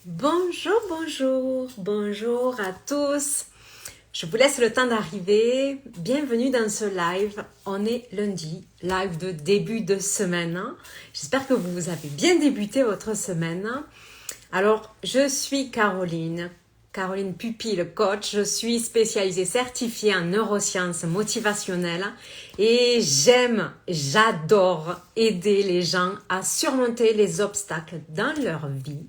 Bonjour, bonjour, bonjour à tous. Je vous laisse le temps d'arriver. Bienvenue dans ce live. On est lundi, live de début de semaine. J'espère que vous avez bien débuté votre semaine. Alors, je suis Caroline Pupille, coach. Je suis spécialisée certifiée en neurosciences motivationnelles et j'adore aider les gens à surmonter les obstacles dans leur vie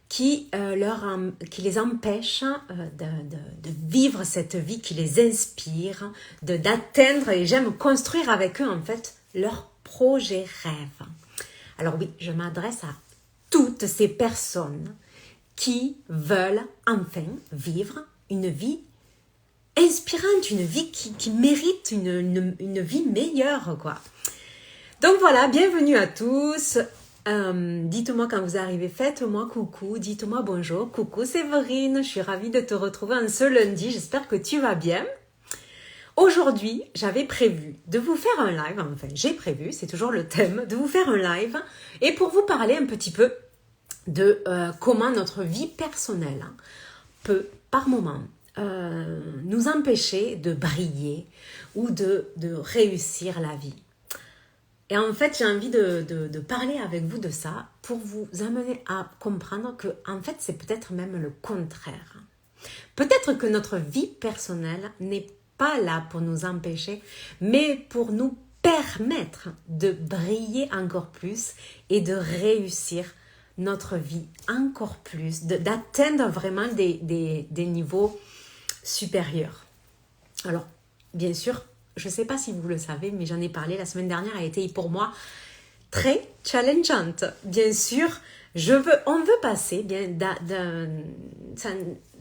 qui les empêche de vivre cette vie qui les inspire, d'atteindre, et j'aime construire avec eux en fait leur projet rêve. Alors oui, je m'adresse à toutes ces personnes qui veulent enfin vivre une vie inspirante, une vie qui mérite une vie meilleure, quoi. Donc voilà, bienvenue à tous. Dites-moi quand vous arrivez, faites-moi coucou, dites-moi bonjour. Coucou Séverine, je suis ravie de te retrouver en ce lundi, j'espère que tu vas bien. Aujourd'hui, j'avais prévu de vous faire un live, enfin j'ai prévu, c'est toujours le thème, de vous faire un live et pour vous parler un petit peu de comment notre vie personnelle peut par moment nous empêcher de briller ou de réussir la vie. Et en fait, j'ai envie de parler avec vous de ça pour vous amener à comprendre que, en fait, c'est peut-être même le contraire. Peut-être que notre vie personnelle n'est pas là pour nous empêcher, mais pour nous permettre de briller encore plus et de réussir notre vie encore plus, d'atteindre vraiment des niveaux supérieurs. Alors, bien sûr, je ne sais pas si vous le savez, mais j'en ai parlé, la semaine dernière a été pour moi très challengeante. Bien sûr, on veut passer,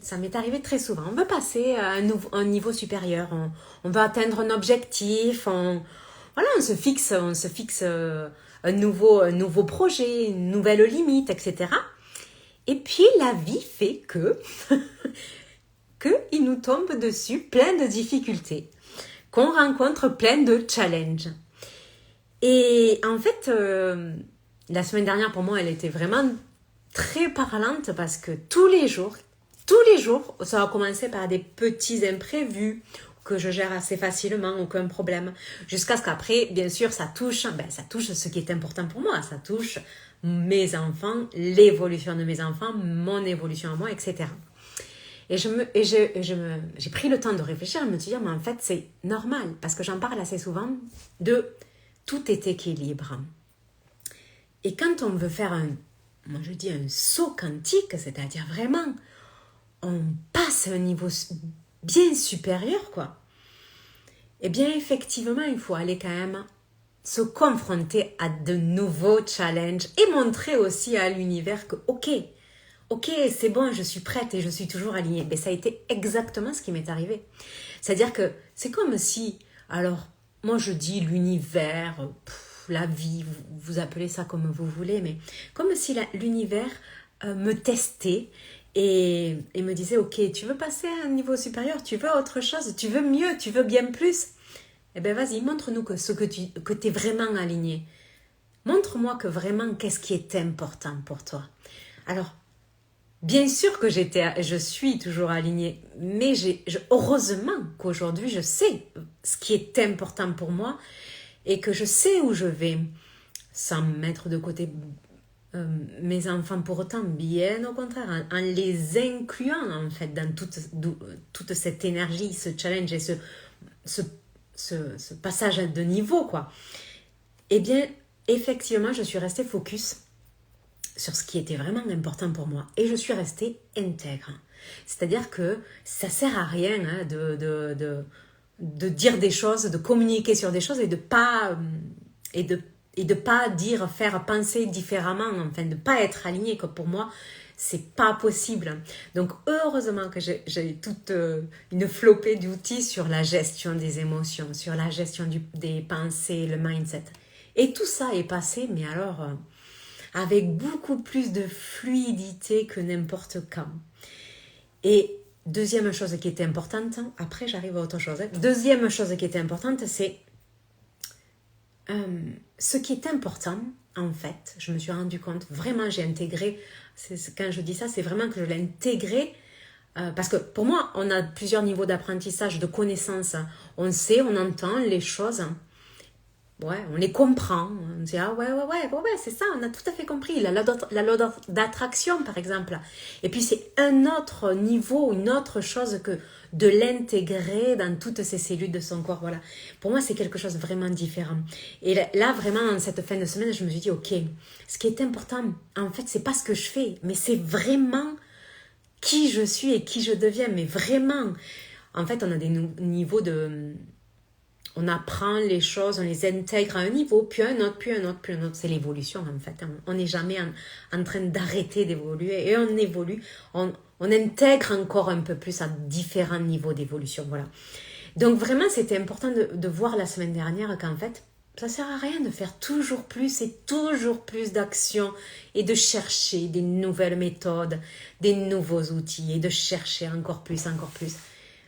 ça m'est arrivé très souvent, on veut passer à un niveau supérieur, on veut atteindre un objectif, on se fixe un nouveau projet, une nouvelle limite, etc. Et puis la vie fait qu'il nous tombe dessus plein de difficultés, qu'on rencontre plein de challenges. Et en fait, la semaine dernière, pour moi, elle était vraiment très parlante parce que tous les jours, ça va commencer par des petits imprévus que je gère assez facilement, aucun problème. Jusqu'à ce qu'après, bien sûr, ça touche ce qui est important pour moi. Ça touche mes enfants, l'évolution de mes enfants, mon évolution à moi, etc. Et j'ai pris le temps de réfléchir et me dire, mais en fait, c'est normal, parce que j'en parle assez souvent de tout est équilibre. Et quand on veut faire un saut quantique, c'est-à-dire vraiment, on passe à un niveau bien supérieur, quoi. Eh bien, effectivement, il faut aller quand même se confronter à de nouveaux challenges et montrer aussi à l'univers que, ok, c'est bon, je suis prête et je suis toujours alignée. Mais ça a été exactement ce qui m'est arrivé. C'est-à-dire que c'est comme si, alors, moi je dis l'univers, la vie, vous appelez ça comme vous voulez, mais comme si l'univers me testait et me disait, ok, tu veux passer à un niveau supérieur, tu veux autre chose, tu veux mieux, tu veux bien plus. Eh bien vas-y, montre-nous que tu es vraiment aligné. Montre-moi que vraiment, qu'est-ce qui est important pour toi. Alors, bien sûr que je suis toujours alignée, mais heureusement qu'aujourd'hui je sais ce qui est important pour moi et que je sais où je vais, sans mettre de côté mes enfants pour autant, bien au contraire, en les incluant en fait dans toute cette énergie, ce challenge et ce passage de niveau, quoi. Eh bien, effectivement, je suis restée focus sur ce qui était vraiment important pour moi. Et je suis restée intègre. C'est-à-dire que ça sert à rien de dire des choses, de communiquer sur des choses et de pas faire penser différemment, enfin de pas être aligné, que pour moi c'est pas possible. Donc heureusement que j'ai toute une flopée d'outils sur la gestion des émotions, sur la gestion des pensées, le mindset. Et tout ça est passé, mais alors avec beaucoup plus de fluidité que n'importe quand. Et deuxième chose qui était importante, après j'arrive à autre chose. Deuxième chose qui était importante, c'est ce qui est important, en fait, je me suis rendu compte, vraiment j'ai intégré, quand je dis ça, c'est vraiment que je l'ai intégré, parce que pour moi, on a plusieurs niveaux d'apprentissage, de connaissances. On sait, on entend les choses. Ouais, on les comprend. On dit, ah ouais, c'est ça, on a tout à fait compris. La loi d'attraction, par exemple. Et puis, c'est un autre niveau, une autre chose que de l'intégrer dans toutes ces cellules de son corps. Voilà. Pour moi, c'est quelque chose de vraiment différent. Et là, vraiment, en cette fin de semaine, je me suis dit, ok, ce qui est important, en fait, c'est pas ce que je fais, mais c'est vraiment qui je suis et qui je deviens, mais vraiment. En fait, on a des niveaux de... On apprend les choses, on les intègre à un niveau, puis un autre, puis un autre, puis un autre. C'est l'évolution, en fait. On n'est jamais en train d'arrêter d'évoluer et on évolue. On intègre encore un peu plus à différents niveaux d'évolution. Voilà. Donc, vraiment, c'était important de voir la semaine dernière qu'en fait, ça ne sert à rien de faire toujours plus et toujours plus d'actions et de chercher des nouvelles méthodes, des nouveaux outils et de chercher encore plus, encore plus.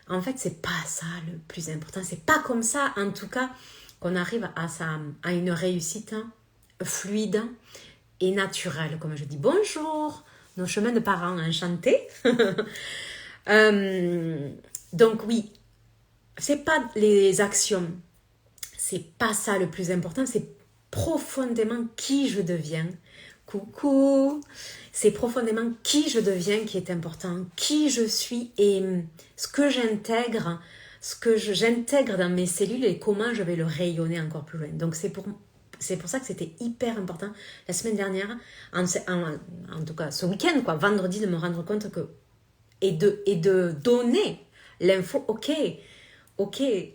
En fait, c'est pas ça le plus important. C'est pas comme ça, en tout cas, qu'on arrive à une réussite fluide et naturelle. Comme je dis, bonjour, nos chemins de parents enchantés. Donc oui, c'est pas les actions. C'est pas ça le plus important, c'est profondément qui je deviens. Coucou, c'est profondément qui je deviens qui est important, qui je suis et ce que j'intègre dans mes cellules et comment je vais le rayonner encore plus loin. Donc c'est pour ça que c'était hyper important la semaine dernière, en tout cas ce week-end, vendredi, de me rendre compte que et de donner l'info, ok,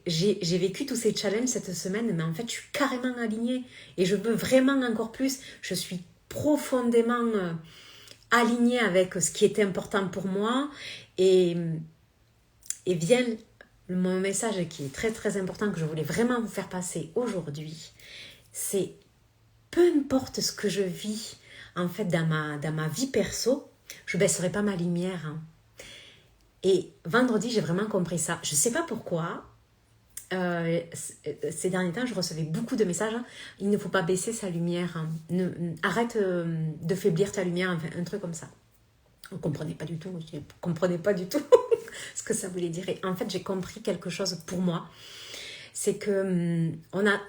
j'ai vécu tous ces challenges cette semaine, mais en fait, je suis carrément alignée et je veux vraiment encore plus. Je suis profondément alignée avec ce qui est important pour moi et vient mon message qui est très très important que je voulais vraiment vous faire passer aujourd'hui. C'est peu importe ce que je vis en fait dans ma vie perso, je baisserai pas ma lumière. Et vendredi, j'ai vraiment compris ça. Je ne sais pas pourquoi. Ces derniers temps, je recevais beaucoup de messages. Il ne faut pas baisser sa lumière. Arrête de faiblir ta lumière. Enfin, un truc comme ça. On ne comprenait pas du tout. Je ne comprenais pas du tout ce que ça voulait dire. Et en fait, j'ai compris quelque chose pour moi. C'est que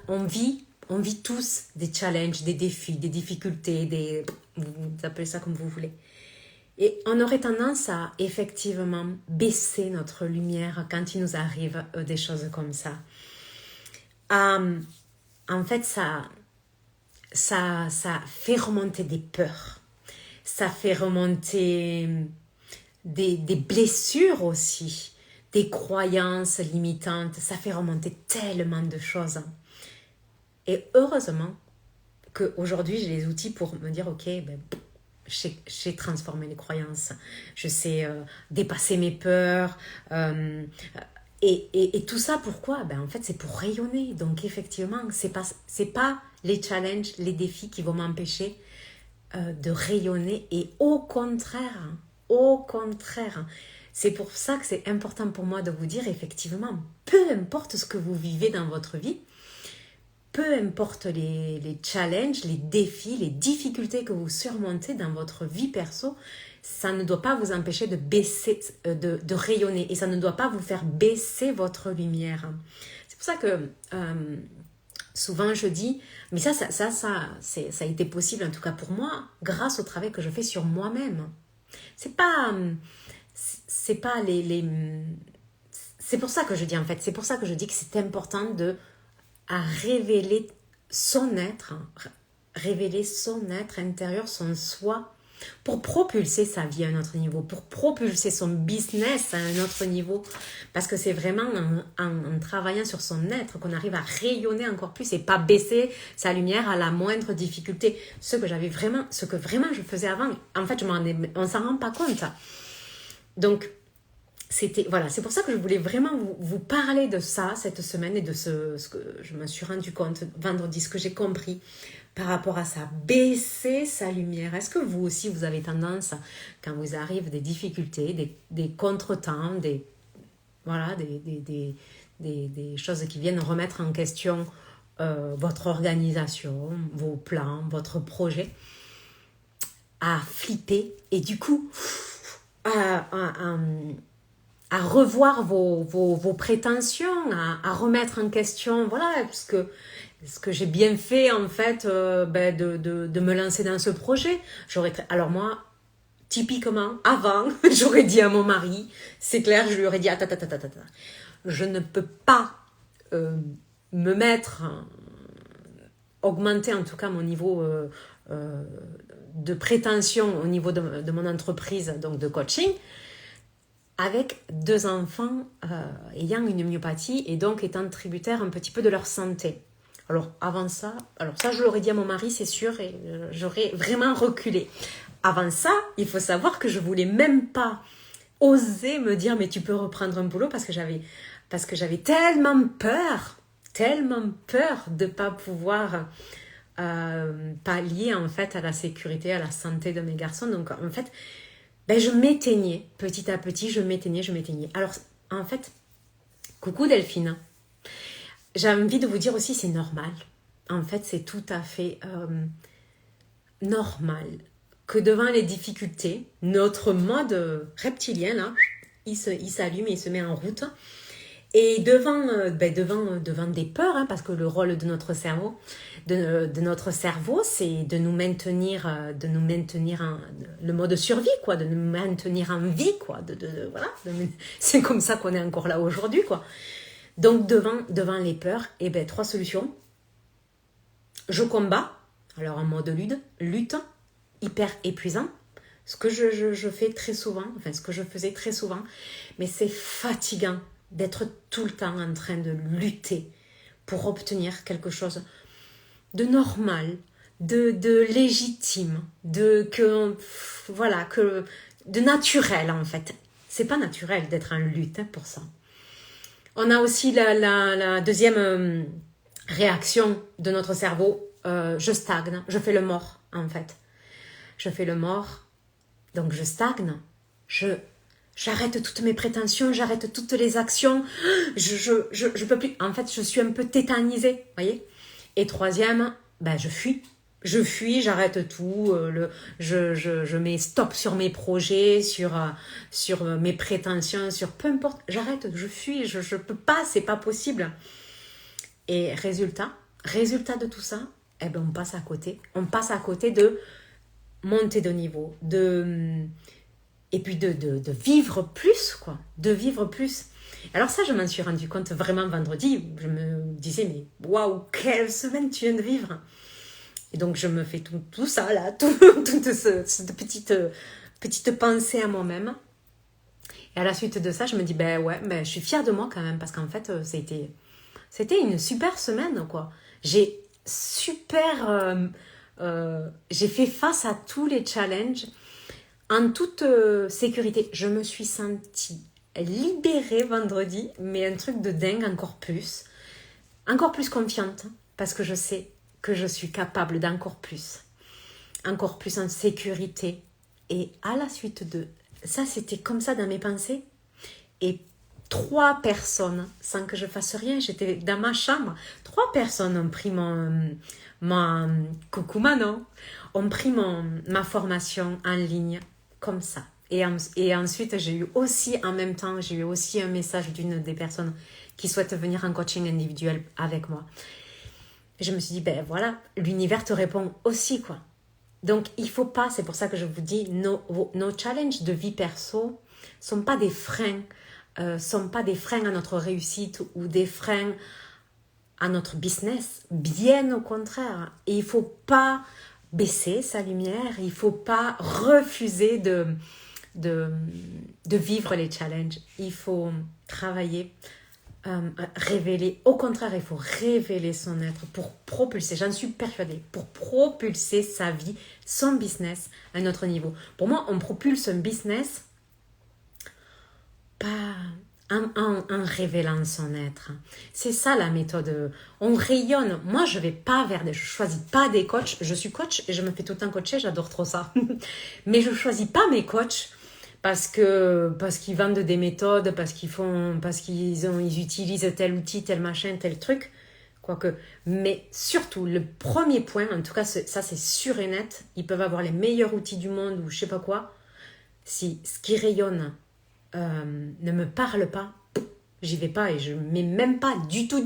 on vit tous des challenges, des défis, des difficultés, vous appelez ça comme vous voulez. Et on aurait tendance à effectivement baisser notre lumière quand il nous arrive des choses comme ça. En fait, ça fait remonter des peurs. Ça fait remonter des blessures aussi, des croyances limitantes. Ça fait remonter tellement de choses. Et heureusement qu'aujourd'hui, j'ai les outils pour me dire, ok, je sais transformer les croyances, je sais dépasser mes peurs. Et tout ça, pourquoi ? En fait, c'est pour rayonner. Donc, effectivement, c'est pas les challenges, les défis qui vont m'empêcher de rayonner. Et au contraire, c'est pour ça que c'est important pour moi de vous dire, effectivement, peu importe ce que vous vivez dans votre vie, peu importe les challenges, les défis, les difficultés que vous surmontez dans votre vie perso, ça ne doit pas vous empêcher de baisser, de rayonner et ça ne doit pas vous faire baisser votre lumière. C'est pour ça que souvent je dis, mais ça a été possible en tout cas pour moi grâce au travail que je fais sur moi-même. C'est pas c'est pour ça que je dis en fait, c'est pour ça que je dis que c'est important à révéler son être intérieur, son soi, pour propulser sa vie à un autre niveau, pour propulser son business à un autre niveau. Parce que c'est vraiment en travaillant sur son être qu'on arrive à rayonner encore plus et pas baisser sa lumière à la moindre difficulté. Ce que vraiment je faisais avant, en fait, on s'en rend pas compte. Donc, c'est pour ça que je voulais vraiment vous parler de ça cette semaine et de ce que je me suis rendu compte vendredi, ce que j'ai compris par rapport à ça, baisser sa lumière. Est-ce que vous aussi vous avez tendance, quand vous arrivent des difficultés, des contretemps, des choses qui viennent remettre en question votre organisation, vos plans, votre projet, à flipper et du coup à revoir vos prétentions, à remettre en question, voilà, parce que est-ce que j'ai bien fait en fait de me lancer dans ce projet. Alors moi, typiquement, avant, j'aurais dit à mon mari, c'est clair, je lui aurais dit, je ne peux pas me mettre, augmenter en tout cas mon niveau de prétention au niveau de mon entreprise, donc de coaching, avec 2 enfants ayant une myopathie et donc étant tributaires un petit peu de leur santé. Alors ça je l'aurais dit à mon mari, c'est sûr, et j'aurais vraiment reculé. Avant ça, il faut savoir que je voulais même pas oser me dire mais tu peux reprendre un boulot parce que j'avais tellement peur de pas pouvoir pallier en fait à la sécurité, à la santé de mes garçons. Donc en fait, je m'éteignais petit à petit, je m'éteignais. Alors en fait, coucou Delphine. J'ai envie de vous dire aussi, c'est normal. En fait, c'est tout à fait normal que devant les difficultés, notre mode reptilien, là, il s'allume et il se met en route. Et devant des peurs, parce que le rôle de notre cerveau, c'est de nous maintenir le mode survie, quoi, de nous maintenir en vie, quoi, voilà, c'est comme ça qu'on est encore là aujourd'hui, quoi. Donc devant les peurs, 3 solutions. Je combats, alors en mode lutte, hyper épuisant, ce que je fais très souvent, ce que je faisais très souvent, mais c'est fatigant d'être tout le temps en train de lutter pour obtenir quelque chose de normal, de légitime, de naturel en fait. C'est pas naturel d'être en lutte pour ça. On a aussi la deuxième réaction de notre cerveau, je stagne, je fais le mort en fait. Je fais le mort, donc je stagne, j'arrête toutes mes prétentions, j'arrête toutes les actions, je peux plus, en fait je suis un peu tétanisée, voyez. Et troisième, je fuis, j'arrête tout, je mets stop sur mes projets, sur mes prétentions, sur peu importe, j'arrête, je fuis, je peux pas, c'est pas possible. Et résultat de tout ça, on passe à côté de monter de niveau, et puis de vivre plus, quoi, de vivre plus. Alors ça, je m'en suis rendu compte vraiment vendredi. Je me disais, mais waouh, quelle semaine tu viens de vivre. Et donc, je me fais tout ça, là, toute cette petite pensée à moi-même. Et à la suite de ça, je me dis, je suis fière de moi quand même, parce qu'en fait, c'était une super semaine, quoi. J'ai fait face à tous les challenges en toute sécurité. Je me suis sentie libérée vendredi, mais un truc de dingue, encore plus confiante, parce que je sais que je suis capable d'encore plus en sécurité. Et à la suite de ça, c'était comme ça dans mes pensées, et 3 personnes, sans que je fasse rien, j'étais dans ma chambre, 3 personnes ont pris coucou Manon, ont pris ma formation en ligne comme ça. Et ensuite, j'ai eu aussi un message d'une des personnes qui souhaite venir en coaching individuel avec moi. Et je me suis dit, voilà, l'univers te répond aussi, quoi. Donc, il faut pas, c'est pour ça que je vous dis, nos challenges de vie perso sont pas des freins, à notre réussite ou des freins à notre business. Bien au contraire. Et il faut pas baisser sa lumière, il faut pas refuser de vivre les challenges. Il faut travailler, révéler. Au contraire, il faut révéler son être pour propulser, j'en suis persuadée, pour propulser sa vie, son business à un autre niveau. Pour moi, on propulse un business pas en révélant son être. C'est ça la méthode. On rayonne. Moi, je choisis pas des coachs. Je suis coach et je me fais tout le temps coacher. J'adore trop ça. Mais je choisis pas mes coachs parce qu'ils vendent des méthodes, parce qu'ils utilisent tel outil, tel machin, tel truc. Quoique, mais surtout, le premier point, en tout cas, ça c'est sûr et net, ils peuvent avoir les meilleurs outils du monde ou je sais pas quoi. Si ce qui rayonne ne me parle pas, j'y vais pas et je ne mets même pas du tout.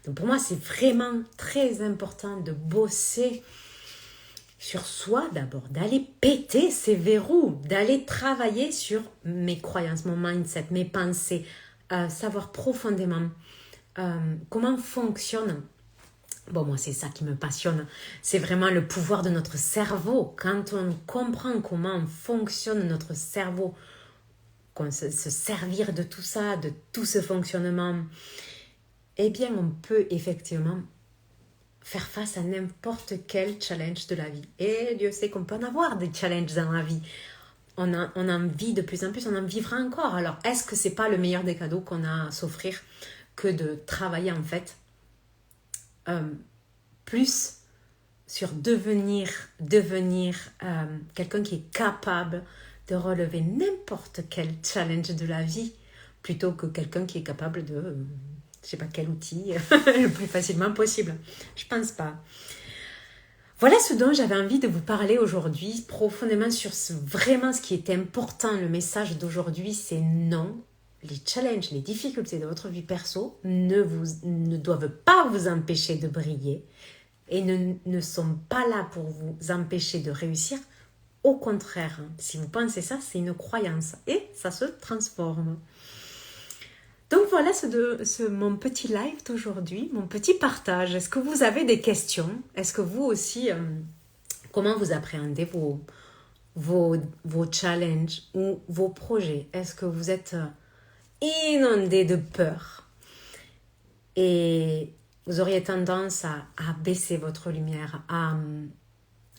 Donc pour moi, c'est vraiment très important de bosser sur soi d'abord, d'aller péter ces verrous, d'aller travailler sur mes croyances, mon mindset, mes pensées, savoir profondément comment fonctionne. Bon, moi, c'est ça qui me passionne. C'est vraiment le pouvoir de notre cerveau. Quand on comprend comment fonctionne notre cerveau, qu'on se servir de tout ça, de tout ce fonctionnement, eh bien, on peut effectivement faire face à n'importe quel challenge de la vie. Et Dieu sait qu'on peut en avoir des challenges dans la vie. On en vit de plus en plus, on en vivra encore. Alors, est-ce que c'est pas le meilleur des cadeaux qu'on a à s'offrir que de travailler en fait plus sur devenir quelqu'un qui est capable de relever n'importe quel challenge de la vie plutôt que quelqu'un qui est capable de je sais pas quel outil le plus facilement possible. Je pense pas. Voilà ce dont j'avais envie de vous parler aujourd'hui, profondément sur vraiment ce qui est important. Le message d'aujourd'hui, c'est non. Les challenges, les difficultés de votre vie perso ne doivent pas vous empêcher de briller et ne sont pas là pour vous empêcher de réussir. Au contraire, si vous pensez ça, c'est une croyance et ça se transforme. Donc voilà mon petit live d'aujourd'hui, mon petit partage. Est-ce que vous avez des questions? Est-ce que vous aussi, comment vous appréhendez vos challenges ou vos projets? Est-ce que vous êtes inondé de peur et vous auriez tendance à baisser votre lumière, à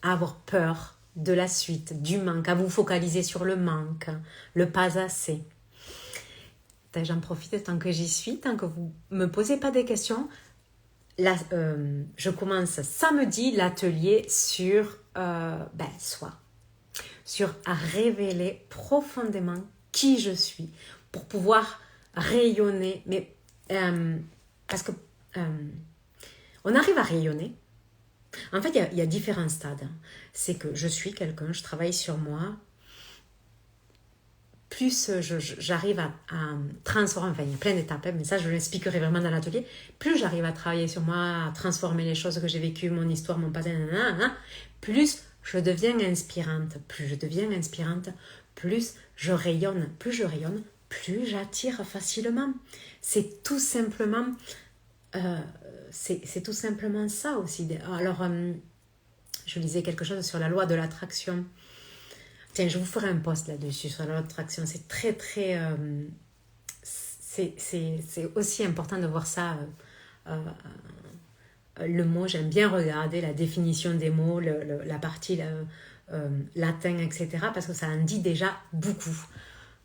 avoir peur de la suite, du manque, à vous focaliser sur le manque, le pas assez? J'en profite tant que j'y suis, tant que vous ne me posez pas des questions. Là, je commence samedi l'atelier sur soi, sur à révéler profondément qui je suis pour pouvoir rayonner. Mais parce que on arrive à rayonner. En fait, il y a différents stades. C'est que je suis quelqu'un, je travaille sur moi. Plus j'arrive à transformer, enfin il y a plein d'étapes, mais ça je l'expliquerai vraiment dans l'atelier, plus j'arrive à travailler sur moi, à transformer les choses que j'ai vécues, mon histoire, mon passé, plus je deviens inspirante, plus je rayonne, plus j'attire facilement. C'est tout simplement c'est tout simplement ça aussi. Alors je lisais quelque chose sur la loi de l'attraction. Tiens, je vous ferai un post là-dessus sur la loi d'attraction. C'est très, très... c'est aussi important de voir ça. Le mot, j'aime bien regarder la définition des mots, la partie latin, etc. Parce que ça en dit déjà beaucoup.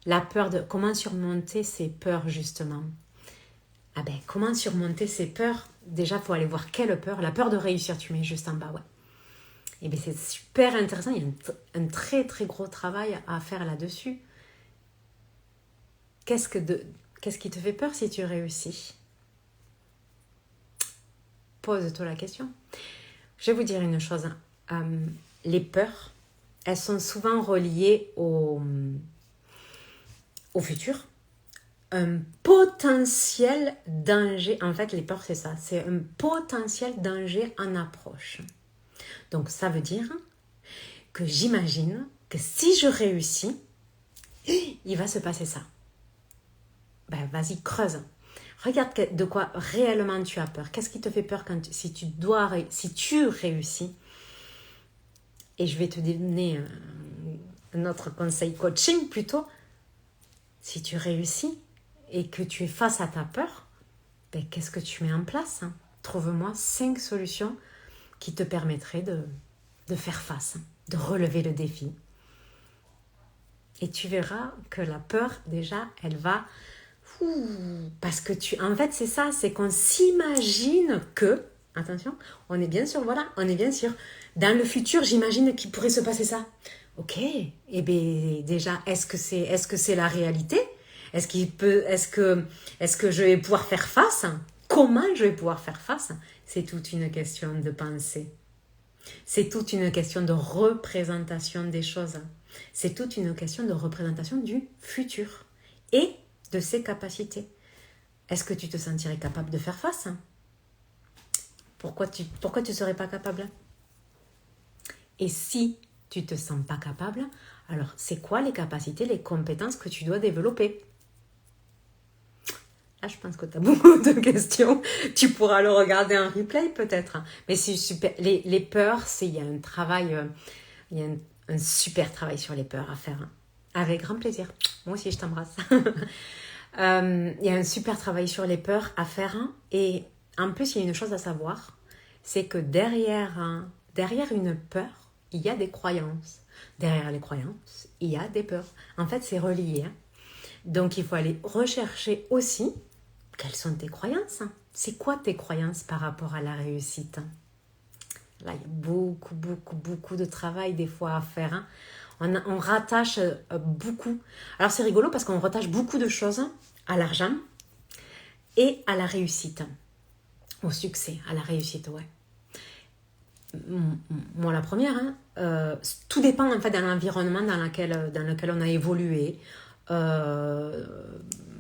La peur de... Comment surmonter ces peurs, justement? Ah ben, comment surmonter ces peurs? Déjà, il faut aller voir quelle peur. La peur de réussir, tu mets juste en bas, ouais. Et bien c'est super intéressant, il y a un très très gros travail à faire là-dessus. Qu'est-ce qui te fait peur si tu réussis? Pose-toi la question. Je vais vous dire une chose, les peurs, elles sont souvent reliées au futur. Un potentiel danger, en fait les peurs c'est ça, c'est un potentiel danger en approche. Donc, ça veut dire que j'imagine que si je réussis, il va se passer ça. Ben, vas-y, creuse. Regarde de quoi réellement tu as peur. Qu'est-ce qui te fait peur si tu réussis? Et je vais te donner un autre conseil coaching plutôt. Si tu réussis et que tu es face à ta peur, ben, qu'est-ce que tu mets en place? Trouve-moi 5 solutions qui te permettrait de faire face, de relever le défi. Et tu verras que la peur, déjà, elle va... parce que en fait, c'est ça, c'est qu'on s'imagine que... Attention, on est bien sûr, dans le futur, j'imagine qu'il pourrait se passer ça. Ok, et bien déjà, est-ce que c'est la réalité? Est-ce que je vais pouvoir faire face? comment je vais pouvoir faire face? C'est toute une question de pensée. C'est toute une question de représentation des choses. C'est toute une question de représentation du futur et de ses capacités. Est-ce que tu te sentirais capable de faire face? Pourquoi tu ne serais pas capable? Et si tu ne te sens pas capable, alors c'est quoi les capacités, les compétences que tu dois développer? Là, je pense que tu as beaucoup de questions. Tu pourras le regarder en replay peut-être. Mais c'est super. Les peurs, il y a un travail, il y a un super travail sur les peurs à faire. Avec grand plaisir. Moi aussi, je t'embrasse. Il y a un super travail sur les peurs à faire. Et en plus, il y a une chose à savoir, c'est que derrière une peur, il y a des croyances. Derrière les croyances, il y a des peurs. En fait, c'est relié. Donc, il faut aller rechercher aussi quelles sont tes croyances. C'est quoi tes croyances par rapport à la réussite? Là, il y a beaucoup de travail des fois à faire. On rattache beaucoup. Alors, c'est rigolo parce qu'on rattache beaucoup de choses à l'argent et à la réussite. Au succès, à la réussite, ouais. Moi, la première, tout dépend en fait de l'environnement dans lequel on a évolué.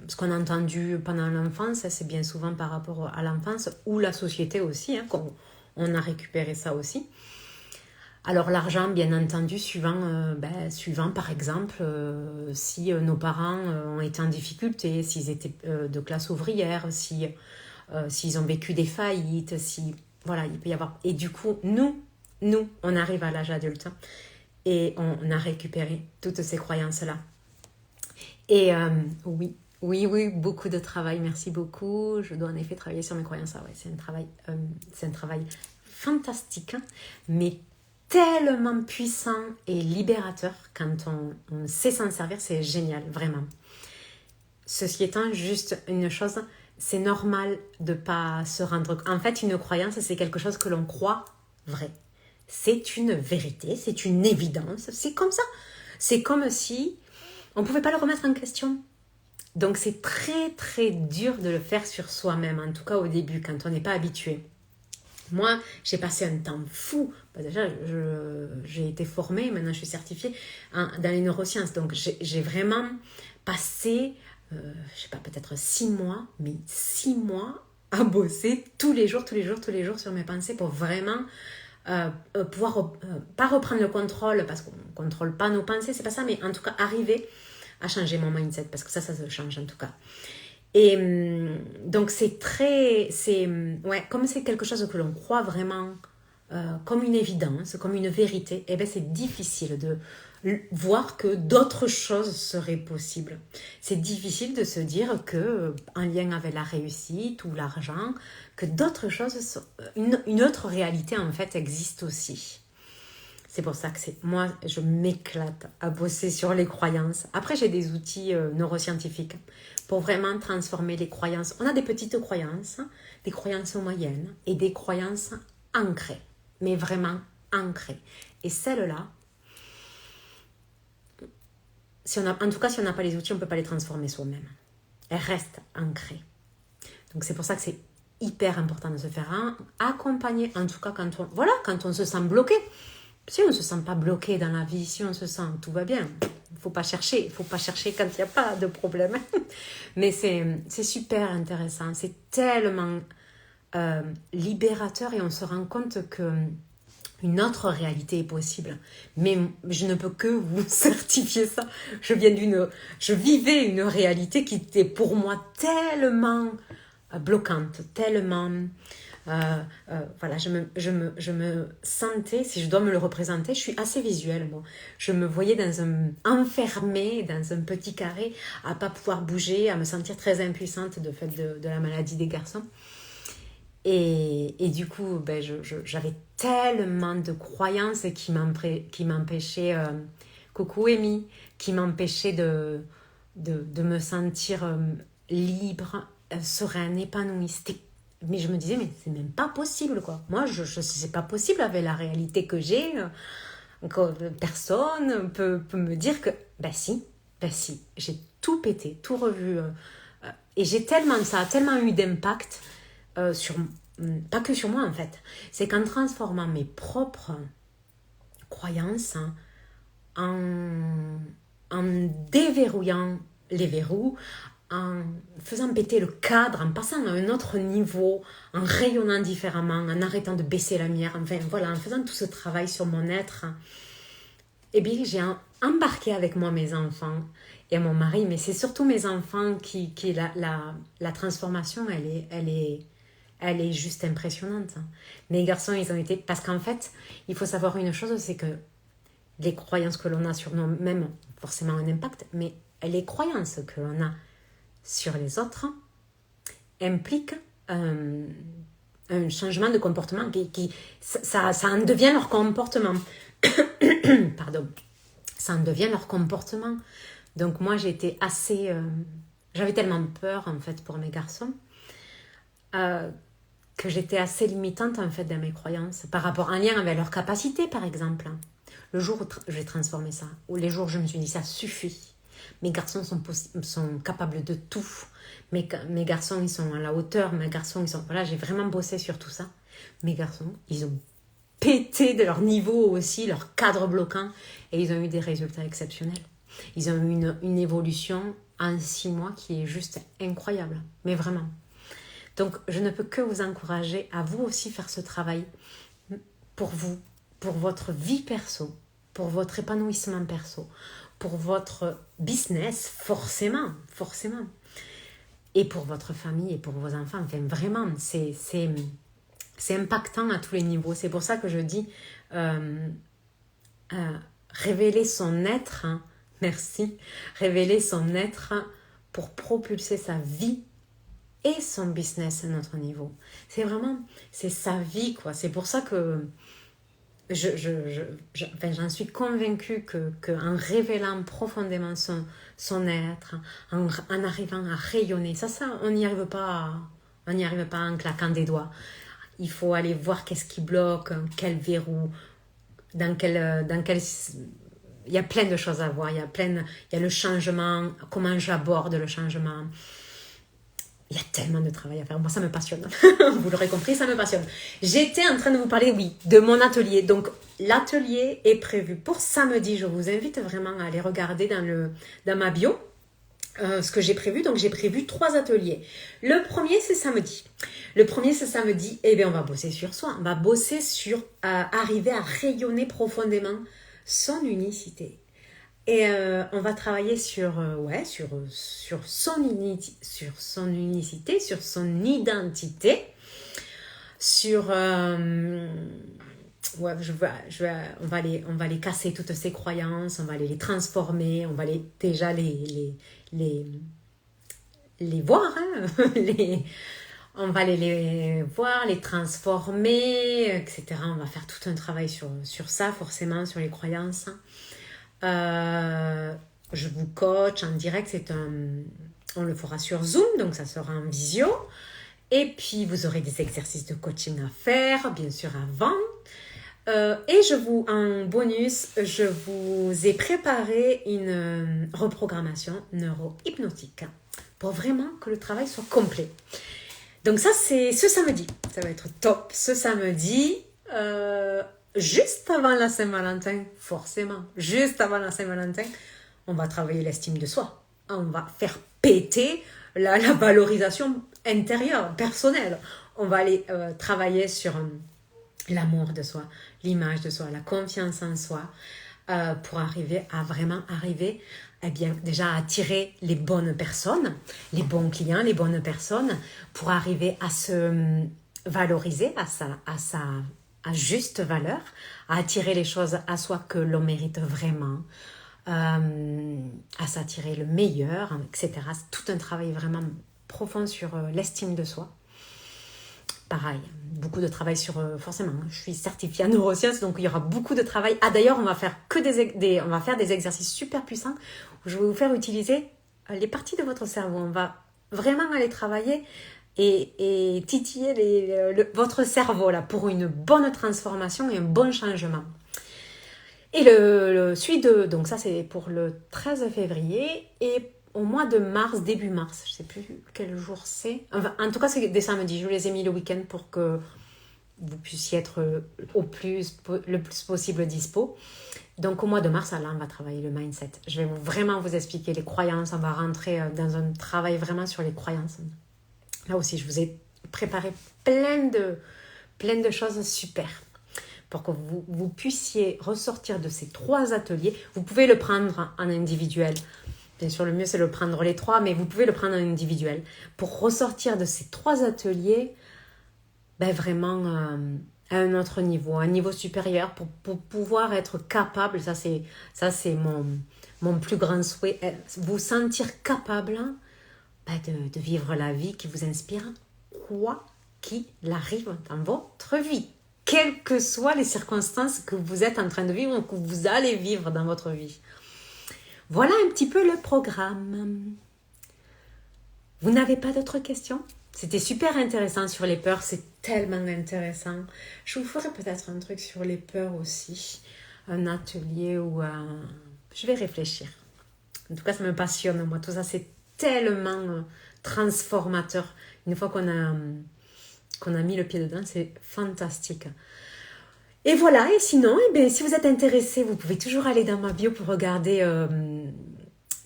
Ce qu'on a entendu pendant l'enfance, c'est bien souvent par rapport à l'enfance ou la société aussi, on a récupéré ça aussi. Alors l'argent, bien entendu, suivant par exemple si nos parents ont été en difficulté, s'ils étaient de classe ouvrière, s'ils ont vécu des faillites, voilà, il peut y avoir. Et du coup, nous, on arrive à l'âge adulte et on a récupéré toutes ces croyances-là. Et oui, beaucoup de travail, merci beaucoup. Je dois en effet travailler sur mes croyances. Ah ouais, c'est un travail fantastique, mais tellement puissant et libérateur quand on sait s'en servir, c'est génial, vraiment. Ceci étant, juste une chose, c'est normal de ne pas se rendre compte. En fait, une croyance, c'est quelque chose que l'on croit vrai. C'est une vérité, c'est une évidence, c'est comme ça. C'est comme si on ne pouvait pas le remettre en question. Donc c'est très dur de le faire sur soi-même, en tout cas au début, quand on n'est pas habitué. Moi, j'ai passé un temps fou. Déjà, j'ai été formée, maintenant je suis certifiée dans les neurosciences. Donc j'ai vraiment passé, je sais pas, peut-être 6 mois, mais 6 mois à bosser tous les jours sur mes pensées pour vraiment pouvoir, pas reprendre le contrôle, parce qu'on ne contrôle pas nos pensées, c'est pas ça, mais en tout cas arriver à changer mon mindset, parce que ça se change en tout cas. Et donc comme c'est quelque chose que l'on croit vraiment comme une évidence, comme une vérité, et bien c'est difficile de voir que d'autres choses seraient possibles. C'est difficile de se dire que en lien avec la réussite ou l'argent, que d'autres choses, une autre réalité en fait existe aussi. C'est pour ça que moi, je m'éclate à bosser sur les croyances. Après, j'ai des outils neuroscientifiques pour vraiment transformer les croyances. On a des petites croyances, des croyances moyennes et des croyances ancrées, mais vraiment ancrées. Et celles-là, en tout cas, si on n'a pas les outils, on ne peut pas les transformer soi-même. Elles restent ancrées. Donc, c'est pour ça que c'est hyper important de se faire accompagner, en tout cas quand on se sent bloqué. Si on ne se sent pas bloqué dans la vie, si on se sent tout va bien, il ne faut pas chercher quand il n'y a pas de problème. Mais c'est super intéressant, c'est tellement libérateur et on se rend compte qu'une autre réalité est possible. Mais je ne peux que vous certifier ça. Je vivais une réalité qui était pour moi tellement bloquante, tellement... voilà, je me sentais, si je dois me le représenter, je suis assez visuelle, moi. Je me voyais enfermée dans un petit carré, à pas pouvoir bouger, à me sentir très impuissante de fait de la maladie des garçons. Et du coup, j'avais tellement de croyances qui m'empêchaient, coucou Amy, qui m'empêchaient de me sentir libre, sereine, épanouie. Mais je me disais, mais c'est même pas possible, quoi. Moi, c'est pas possible avec la réalité que j'ai. Personne peut me dire que... si, j'ai tout pété, tout revu. Et ça a tellement eu d'impact pas que sur moi en fait, c'est qu'en transformant mes propres croyances, en déverrouillant les verrous, en faisant péter le cadre, en passant à un autre niveau, en rayonnant différemment, en arrêtant de baisser la lumière, enfin voilà, en faisant tout ce travail sur mon être, eh bien j'ai embarqué avec moi mes enfants et mon mari, mais c'est surtout mes enfants qui la transformation, elle est juste impressionnante. Mes garçons, ils ont été... Parce qu'en fait, il faut savoir une chose, c'est que les croyances que l'on a sur nous-mêmes ont forcément un impact, mais les croyances que l'on a sur les autres impliquent un changement de comportement ça en devient leur comportement. Pardon. Ça en devient leur comportement. Donc moi, j'étais assez... j'avais tellement peur, en fait, pour mes garçons, que j'étais assez limitante, en fait, dans mes croyances, par rapport en lien avec leur capacité, par exemple. Le jour où j'ai transformé ça, ou les jours où je me suis dit, ça suffit. Mes garçons sont capables de tout. Mes garçons, ils sont à la hauteur. Mes garçons, ils sont... Voilà, j'ai vraiment bossé sur tout ça. Mes garçons, ils ont pété de leur niveau aussi, leur cadre bloquant, et ils ont eu des résultats exceptionnels. Ils ont eu une évolution en 6 mois qui est juste incroyable, mais vraiment. Donc, je ne peux que vous encourager à vous aussi faire ce travail pour vous, pour votre vie perso, pour votre épanouissement perso, pour votre business, forcément, et pour votre famille et pour vos enfants. Enfin, vraiment, c'est impactant à tous les niveaux. C'est pour ça que je dis révéler son être, hein, merci, révéler son être pour propulser sa vie et son business à notre niveau. C'est vraiment, c'est sa vie, quoi. C'est pour ça que j'en suis convaincue qu'en révélant profondément son être, en arrivant à rayonner, ça on n'y arrive pas en claquant des doigts. Il faut aller voir qu'est-ce qui bloque, quel verrou, dans quel... Il y a plein de choses à voir, il y a le changement, comment j'aborde le changement. Il y a tellement de travail à faire. Moi, ça me passionne. Vous l'aurez compris, ça me passionne. J'étais en train de vous parler, oui, de mon atelier. Donc, l'atelier est prévu pour samedi. Je vous invite vraiment à aller regarder dans ma bio ce que j'ai prévu. Donc, j'ai prévu 3 ateliers. Le premier, c'est samedi. Eh bien, on va bosser sur soi. On va bosser sur arriver à rayonner profondément son unicité. Et on va travailler sur son unicité, sur son identité, sur... on va les casser, toutes ces croyances, on va les transformer, on va déjà les voir, hein, on va les voir, les transformer, etc. On va faire tout un travail sur ça, forcément, sur les croyances. Je vous coach en direct, on le fera sur Zoom, donc ça sera en visio. Et puis, vous aurez des exercices de coaching à faire, bien sûr, avant. Et en bonus, je vous ai préparé une reprogrammation neuro-hypnotique pour vraiment que le travail soit complet. Donc ça, c'est ce samedi. Ça va être top. Ce samedi, juste avant la Saint-Valentin, forcément, juste avant la Saint-Valentin, on va travailler l'estime de soi. On va faire péter la valorisation intérieure, personnelle. On va aller travailler sur l'amour de soi, l'image de soi, la confiance en soi, pour arriver eh bien, déjà à attirer les bonnes personnes, les bons clients, les bonnes personnes, pour arriver à se valoriser à sa juste valeur, à attirer les choses à soi que l'on mérite vraiment, à s'attirer le meilleur, etc. C'est tout un travail vraiment profond sur l'estime de soi. Pareil, beaucoup de travail sur... forcément, je suis certifiée en neurosciences, donc il y aura beaucoup de travail. Ah d'ailleurs, on va faire des exercices super puissants où je vais vous faire utiliser les parties de votre cerveau. On va vraiment aller travailler et titiller votre cerveau là, pour une bonne transformation et un bon changement. Et donc ça c'est pour le 13 février. Et au mois de mars, début mars. Je ne sais plus quel jour c'est. Enfin, en tout cas, c'est des samedis. Je vous les ai mis le week-end pour que vous puissiez être le plus possible dispo. Donc, au mois de mars, là, on va travailler le mindset. Je vais vraiment vous expliquer les croyances. On va rentrer dans un travail vraiment sur les croyances. Là aussi, je vous ai préparé plein de choses super pour que vous puissiez ressortir de ces 3 ateliers. Vous pouvez le prendre en individuel. Bien sûr, le mieux, c'est de le prendre les 3, mais vous pouvez le prendre en individuel pour ressortir de ces 3 ateliers vraiment à un autre niveau, un niveau supérieur pour pouvoir être capable, ça c'est mon plus grand souhait, vous sentir capable de vivre la vie qui vous inspire, quoi qu'il arrive dans votre vie, quelles que soient les circonstances que vous êtes en train de vivre ou que vous allez vivre dans votre vie. Voilà un petit peu le programme. Vous n'avez pas d'autres questions ? C'était super intéressant sur les peurs, c'est tellement intéressant. Je vous ferai peut-être un truc sur les peurs aussi, un atelier ou un... Je vais réfléchir. En tout cas, ça me passionne, moi. Tout ça, c'est tellement transformateur. Une fois qu'on a mis le pied dedans, c'est fantastique. Et voilà, et sinon, si vous êtes intéressé, vous pouvez toujours aller dans ma bio pour regarder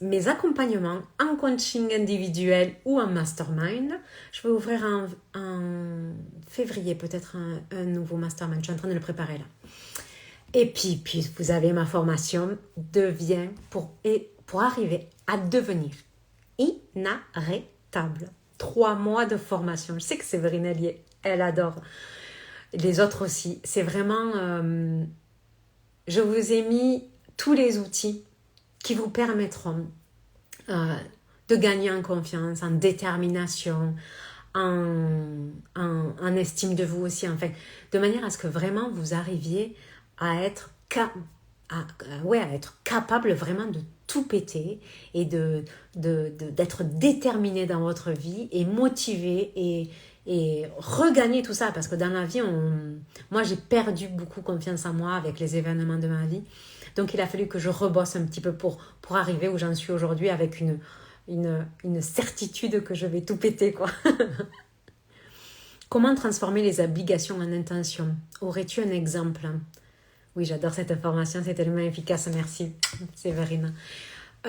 mes accompagnements en coaching individuel ou en mastermind. Je vais ouvrir en février peut-être un nouveau mastermind. Je suis en train de le préparer là. Et puis vous avez ma formation Deviens pour arriver à devenir inarrêtable. 3 mois de formation. Je sais que Séverine, elle adore. Les autres aussi. C'est vraiment... je vous ai mis tous les outils qui vous permettront de gagner en confiance, en détermination, en estime de vous aussi, enfin, de manière à ce que vraiment vous arriviez à être capable vraiment de tout péter et d'être déterminé dans votre vie et motivé et regagner tout ça, parce que dans la vie, moi j'ai perdu beaucoup confiance en moi avec les événements de ma vie. Donc, il a fallu que je rebosse un petit peu pour arriver où j'en suis aujourd'hui avec une certitude que je vais tout péter, quoi. Comment transformer les obligations en intention ? Aurais-tu un exemple ? Oui, j'adore cette information, c'est tellement efficace. Merci, Séverine.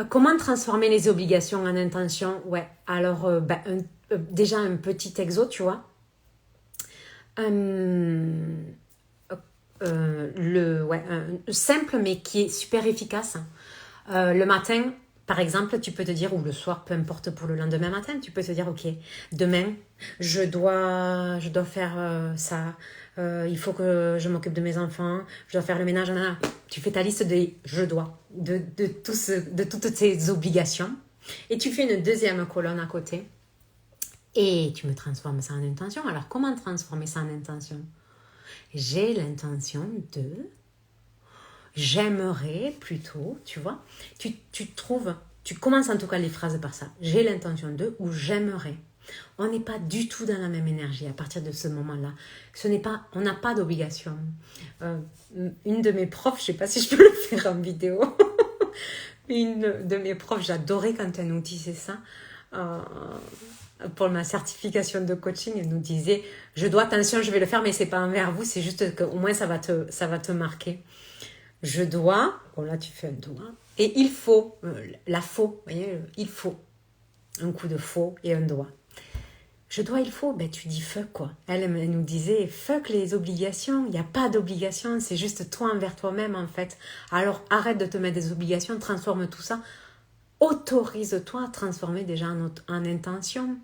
Comment transformer les obligations en intention ? Ouais, alors, déjà un petit exo, tu vois. Simple mais qui est super efficace. Le matin, par exemple, tu peux te dire, ou le soir, peu importe pour le lendemain matin, tu peux te dire, ok, demain, je dois faire ça, il faut que je m'occupe de mes enfants, je dois faire le ménage, tu fais ta liste des je dois, de toutes ces obligations, et tu fais une deuxième colonne à côté, et tu me transformes ça en intention. Alors, comment transformer ça en intention ? J'ai l'intention de... J'aimerais plutôt, tu vois. Tu commences en tout cas les phrases par ça. J'ai l'intention de ou j'aimerais. On n'est pas du tout dans la même énergie à partir de ce moment-là. On n'a pas d'obligation. Une de mes profs, je ne sais pas si je peux le faire en vidéo. Une de mes profs, j'adorais quand elle nous disait ça. Pour ma certification de coaching, elle nous disait, attention, je vais le faire, mais c'est pas envers vous, c'est juste qu'au moins ça va te marquer. Je dois, bon là tu fais un doigt, et il faut, la faux, vous voyez, il faut, un coup de faux et un doigt. Je dois, il faut, tu dis fuck quoi. Elle nous disait, fuck les obligations, il n'y a pas d'obligation, c'est juste toi envers toi-même en fait. Alors arrête de te mettre des obligations, transforme tout ça. Autorise-toi à transformer déjà en intention.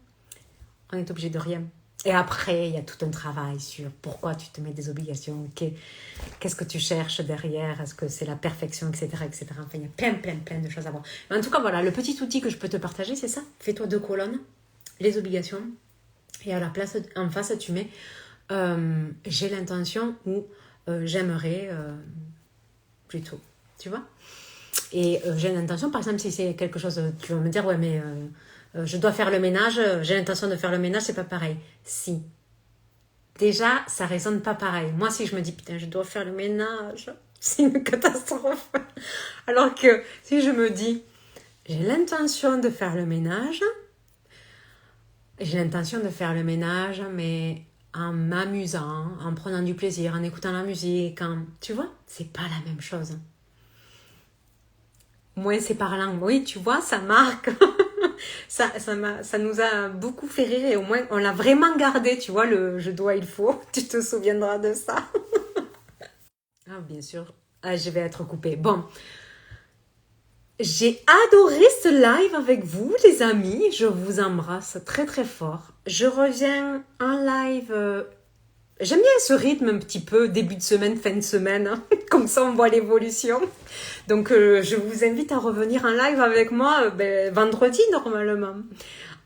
On est obligé de rien. Et après, il y a tout un travail sur pourquoi tu te mets des obligations, qu'est-ce que tu cherches derrière, est-ce que c'est la perfection, etc., etc. Enfin, il y a plein de choses à voir. Mais en tout cas, voilà, le petit outil que je peux te partager, c'est ça. Fais-toi 2 colonnes, les obligations, et à la place, en face, tu mets j'ai l'intention ou j'aimerais plutôt, tu vois. Et j'ai l'intention, par exemple, si c'est quelque chose, tu vas me dire, ouais, mais je dois faire le ménage, j'ai l'intention de faire le ménage, c'est pas pareil. Si. Déjà, ça résonne pas pareil. Moi, si je me dis, putain, je dois faire le ménage, c'est une catastrophe. Alors que si je me dis, J'ai l'intention de faire le ménage. J'ai l'intention de faire le ménage, mais en m'amusant, en prenant du plaisir, en écoutant la musique. Tu vois, c'est pas la même chose. Moins c'est parlant. Oui, tu vois, ça marque. Ça nous a beaucoup fait rire et au moins on l'a vraiment gardé, tu vois, le je dois, il faut. Tu te souviendras de ça. Ah, bien sûr. Ah, je vais être coupée. Bon, j'ai adoré ce live avec vous, les amis. Je vous embrasse très très fort. Je reviens en live. J'aime bien ce rythme un petit peu, début de semaine, fin de semaine. Hein. Comme ça, on voit l'évolution. Donc, je vous invite à revenir en live avec moi vendredi normalement.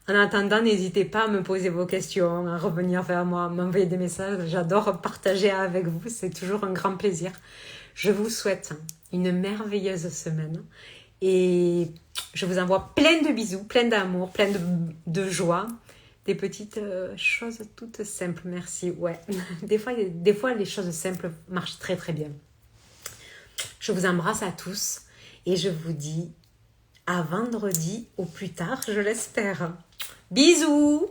En attendant, n'hésitez pas à me poser vos questions, à revenir vers moi, à m'envoyer des messages. J'adore partager avec vous. C'est toujours un grand plaisir. Je vous souhaite une merveilleuse semaine. Et je vous envoie plein de bisous, plein d'amour, plein de joie. Des petites choses toutes simples, merci. Ouais, des fois, les choses simples marchent très très bien. Je vous embrasse à tous et je vous dis à vendredi au plus tard, je l'espère. Bisous!